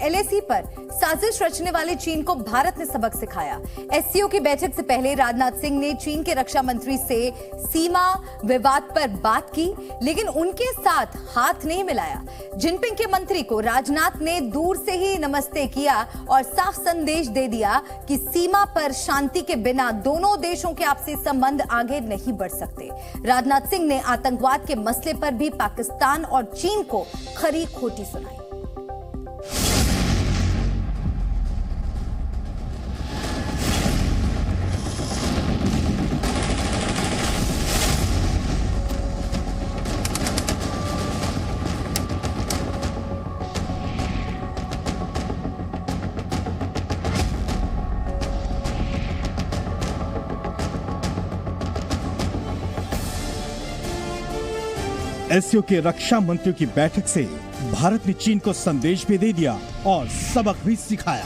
LAC पर साजिश रचने वाले चीन को भारत ने सबक सिखाया। SCO की बैठक से पहले राजनाथ सिंह ने चीन के रक्षा मंत्री से सीमा विवाद पर बात की, लेकिन उनके साथ हाथ नहीं मिलाया। जिनपिंग के मंत्री को राजनाथ ने दूर से ही नमस्ते किया और साफ संदेश दे दिया कि सीमा पर शांति के बिना दोनों देशों के आपसी संबंध आगे नहीं बढ़ सकते। राजनाथ सिंह ने आतंकवाद के मसले पर भी पाकिस्तान और चीन को खरी खोटी सुनाई। SCO के रक्षा मंत्रियों की बैठक से भारत ने चीन को संदेश भी दे दिया और सबक भी सिखाया।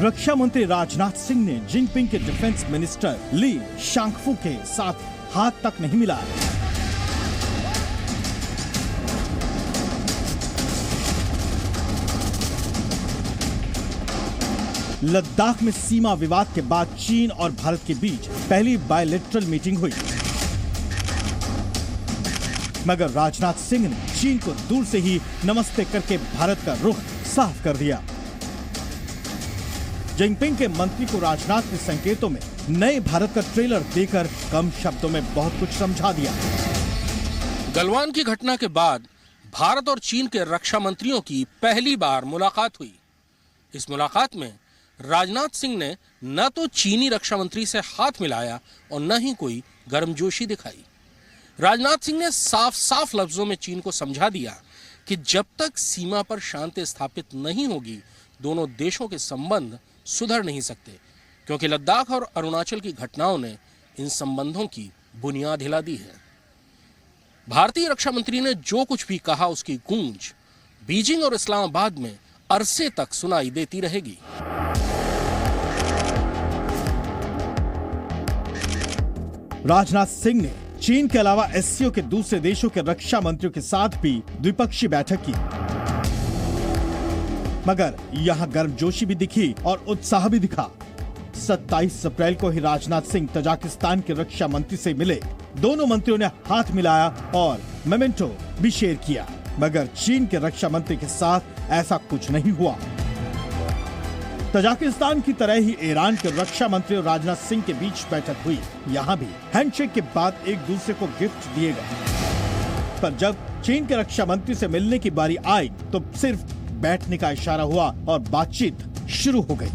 रक्षा मंत्री राजनाथ सिंह ने जिनपिंग के डिफेंस मिनिस्टर ली शांगफू के साथ हाथ तक नहीं मिलाया। लद्दाख में सीमा विवाद के बाद चीन और भारत के बीच पहली बायलैटरल मीटिंग हुई, मगर राजनाथ सिंह ने चीन को दूर से ही नमस्ते करके भारत का रुख साफ कर दिया। जिनपिंग के मंत्री को राजनाथ ने संकेतों में नए भारत का ट्रेलर देकर कम शब्दों में बहुत कुछ समझा दिया। गलवान की घटना के बाद भारत और चीन के रक्षा मंत्रियों की पहली बार मुलाकात हुई। इस मुलाकात में राजनाथ सिंह ने न तो चीनी रक्षा मंत्री से हाथ मिलाया और न ही कोई गर्मजोशी दिखाई। राजनाथ सिंह ने साफ साफ लफ्जों में चीन को समझा दिया कि जब तक सीमा पर शांति स्थापित नहीं होगी, दोनों देशों के संबंध सुधर नहीं सकते, क्योंकि लद्दाख और अरुणाचल की घटनाओं ने इन संबंधों की बुनियाद हिला दी है। भारतीय रक्षा मंत्री ने जो कुछ भी कहा, उसकी गूंज बीजिंग और इस्लामाबाद में अरसे तक सुनाई देती रहेगी। राजनाथ सिंह ने चीन के अलावा SCO के दूसरे देशों के रक्षा मंत्रियों के साथ भी द्विपक्षीय बैठक की, मगर यहां गर्मजोशी भी दिखी और उत्साह भी दिखा। 27 अप्रैल को ही राजनाथ सिंह तजाकिस्तान के रक्षा मंत्री से मिले। दोनों मंत्रियों ने हाथ मिलाया और मेमेंटो भी शेयर किया, मगर चीन के रक्षा मंत्री के साथ ऐसा कुछ नहीं हुआ। तजाकिस्तान की तरह ही ईरान के रक्षा मंत्री और राजनाथ सिंह के बीच बैठक हुई। यहाँ भी हैंडशेक के बाद एक दूसरे को गिफ्ट दिए गए, पर जब चीन के रक्षा मंत्री से मिलने की बारी आई तो सिर्फ बैठने का इशारा हुआ और बातचीत शुरू हो गई।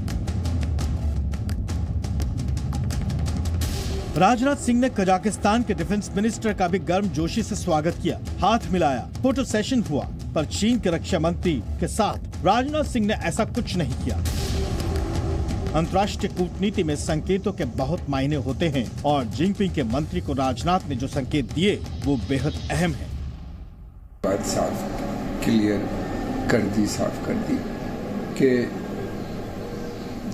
राजनाथ सिंह ने कजाकिस्तान के डिफेंस मिनिस्टर का भी गर्मजोशी से स्वागत किया, हाथ मिलाया, फोटो सेशन हुआ, पर चीन के रक्षा मंत्री के साथ राजनाथ सिंह ने ऐसा कुछ नहीं किया। अंतर्राष्ट्रीय कूटनीति में संकेतों के बहुत मायने होते हैं और जिनपिंग के मंत्री को राजनाथ ने जो संकेत दिए वो बेहद अहम है। बात साफ क्लियर कर दी, साफ कर दी कि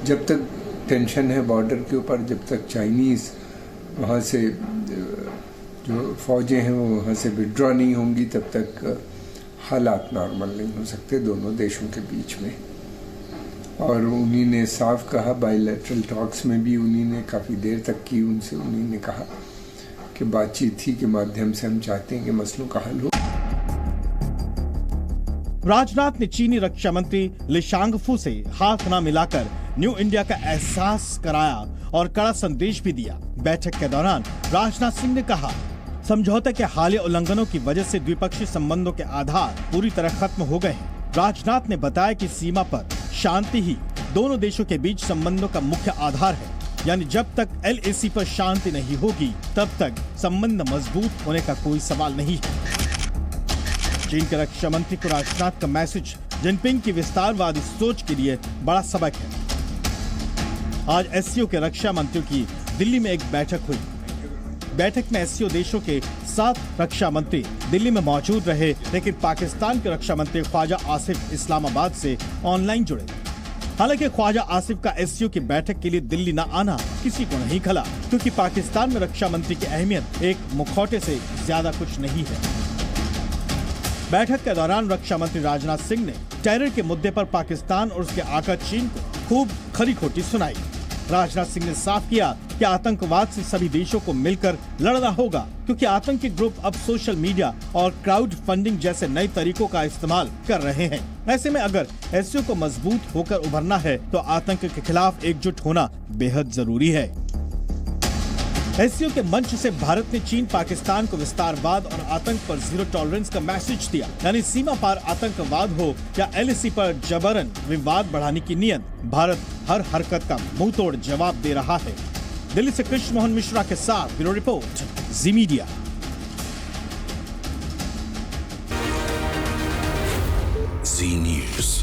जब तक टेंशन है बॉर्डर के ऊपर, जब तक चाइनीज वहाँ से जो फौजें हैं वो वहाँ से विड्रॉ नहीं होंगी, तब तक हालात नॉर्मल नहीं हो सकते दोनों देशों के बीच में। और उन्हीं ने साफ कहा, बायलैटरल टॉक्स में भी उन्हीं ने काफ़ी देर तक की, उनसे उन्हीं ने कहा कि बातचीत ही के माध्यम से हम चाहते हैं कि मसलों का हल हो। राजनाथ ने चीनी रक्षा मंत्री ली शांगफू से हाथ न मिलाकर न्यू इंडिया का एहसास कराया और कड़ा संदेश भी दिया। बैठक के दौरान राजनाथ सिंह ने कहा, समझौते के हालिया उल्लंघनों की वजह से द्विपक्षीय संबंधों के आधार पूरी तरह खत्म हो गए हैं। राजनाथ ने बताया कि सीमा पर शांति ही दोनों देशों के बीच संबंधों का मुख्य आधार है, यानी जब तक LAC पर शांति नहीं होगी तब तक संबंध मजबूत होने का कोई सवाल नहीं है। चीन के रक्षा मंत्री को राजनाथ का मैसेज जिनपिंग की विस्तारवादी सोच के लिए बड़ा सबक है। आज SCO के रक्षा मंत्रियों की दिल्ली में एक बैठक हुई। बैठक में SCO देशों के 7 रक्षा मंत्री दिल्ली में मौजूद रहे, लेकिन पाकिस्तान के रक्षा मंत्री ख्वाजा आसिफ इस्लामाबाद से ऑनलाइन जुड़े। हालांकि ख्वाजा आसिफ का SCO की बैठक के लिए दिल्ली न आना किसी को नहीं खला, क्योंकि पाकिस्तान में रक्षा मंत्री की अहमियत एक मुखौटे से ज्यादा कुछ नहीं है। बैठक के दौरान रक्षा मंत्री राजनाथ सिंह ने टेरर के मुद्दे पर पाकिस्तान और उसके आका चीन को खूब खरी खोटी सुनाई। राजनाथ सिंह ने साफ किया कि आतंकवाद से सभी देशों को मिलकर लड़ना होगा, क्योंकि आतंकी ग्रुप अब सोशल मीडिया और क्राउड फंडिंग जैसे नए तरीकों का इस्तेमाल कर रहे हैं। ऐसे में अगर एससीओ को मजबूत होकर उभरना है तो आतंक के खिलाफ एकजुट होना बेहद जरूरी है। एससीओ के मंच से भारत ने चीन पाकिस्तान को विस्तारवाद और आतंक पर जीरो टॉलरेंस का मैसेज दिया, यानी सीमा पार आतंकवाद हो या एलएसी पर जबरन विवाद बढ़ाने की नीयत, भारत हर हरकत का मुंह तोड़ जवाब दे रहा है। दिल्ली से कृष्ण मोहन मिश्रा के साथ ब्यूरो रिपोर्ट, जी मीडिया। जी न्यूज़।